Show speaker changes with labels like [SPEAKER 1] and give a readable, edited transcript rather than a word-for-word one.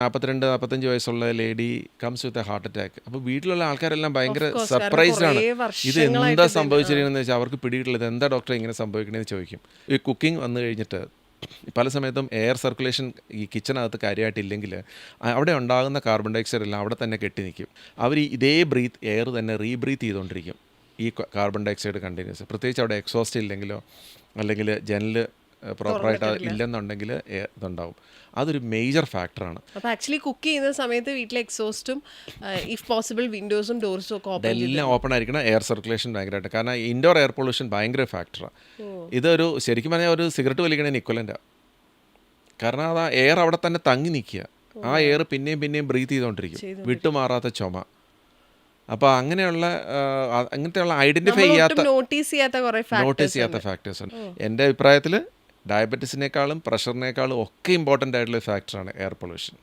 [SPEAKER 1] 42-45 വയസ്സുള്ള lady comes with a heart attack. അപ്പോൾ വീട്ടിലുള്ള ആൾക്കാരെല്ലാം ഭയങ്കര
[SPEAKER 2] Of course, കാരണം
[SPEAKER 1] സർപ്രൈസ്ഡ് ആണ്.
[SPEAKER 2] കുറേ
[SPEAKER 1] ഇത്
[SPEAKER 2] വർഷങ്ങളായിട്ട്
[SPEAKER 1] എന്താ
[SPEAKER 2] ഇത്
[SPEAKER 1] സംഭവിച്ചിരിക്കുന്നതെന്ന് വെച്ചാൽ അവർക്ക് പിടികിട്ടില്ല. ഇത് എന്താ ഡോക്ടറെ ഇങ്ങനെ സംഭവിക്കണമെന്ന് ചോദിക്കും. ഈ കുക്കിംഗ് വന്നു കഴിഞ്ഞിട്ട് പല സമയത്തും എയർ സർക്കുലേഷൻ ഈ കിച്ചണകത്ത് കാര്യമായിട്ടില്ലെങ്കിൽ അവിടെ ഉണ്ടാകുന്ന കാർബൺ ഡയോക്സൈഡ് എല്ലാം അവിടെ തന്നെ കെട്ടി നിൽക്കും. അവർ ഇതേ എയർ തന്നെ റീബ്രീത്ത് ചെയ്തുകൊണ്ടിരിക്കും ഈ കാർബൺ ഡയോക്സൈഡ് കണ്ടിന്യൂസ്. പ്രത്യേകിച്ച് അവിടെ എക്സോസ്റ്റ് ഇല്ലെങ്കിലോ അല്ലെങ്കിൽ ജനൽ പ്രോപ്പറായിട്ട്
[SPEAKER 2] തുറന്നിട്ടിട്ടില്ല.
[SPEAKER 1] ഇല്ലെന്നുണ്ടെങ്കിൽ ഇതുണ്ടാവും. അതൊരു മേജർ ഫാക്ടറാണ്.
[SPEAKER 2] അപ്പോൾ ആക്ച്വലി കുക്ക് ചെയ്യുന്ന സമയത്ത് വീട്ടിലെ എക്സോസ്റ്റും ഇഫ് പോസിബിൾ വിൻഡോസും ഡോർസും ഒക്കെ ഓപ്പൺ ചെയ്ത്
[SPEAKER 1] ഇതെല്ലാം ഓപ്പൺ ആയിരിക്കണം. എയർ സർക്കുലേഷൻ ഭയങ്കരമായിട്ട്, കാരണം ഇൻഡോർ എയർ പൊല്യൂഷൻ ഭയങ്കര ഫാക്ടറാണ്. ഇതൊരു ശരിക്കും പറഞ്ഞാൽ ഒരു സിഗരറ്റ് വലിക്കണതിന് ഇക്വലൻ്റാണ്. കാരണം അത് ആ എയർ അവിടെ തന്നെ തങ്ങി നിൽക്കുക. ആ എയർ പിന്നെയും പിന്നെയും ബ്രീത്ത് ചെയ്തുകൊണ്ടിരിക്കും, വിട്ടുമാറാത്ത ചുമ. അപ്പോൾ അങ്ങനത്തെയുള്ള ഐഡൻറ്റിഫൈ ചെയ്യാത്ത
[SPEAKER 2] നോട്ടീസ് ചെയ്യാത്ത കുറേ
[SPEAKER 1] നോട്ടീസ് ചെയ്യാത്ത ഫാക്ടേഴ്സ് ഉണ്ട്. എൻ്റെ അഭിപ്രായത്തിൽ ഡയബറ്റീസിനേക്കാളും പ്രഷറിനേക്കാളും ഒക്കെ ഇമ്പോർട്ടൻ്റ് ആയിട്ടുള്ള ഫാക്ടറാണ് എയർ പൊല്യൂഷൻ.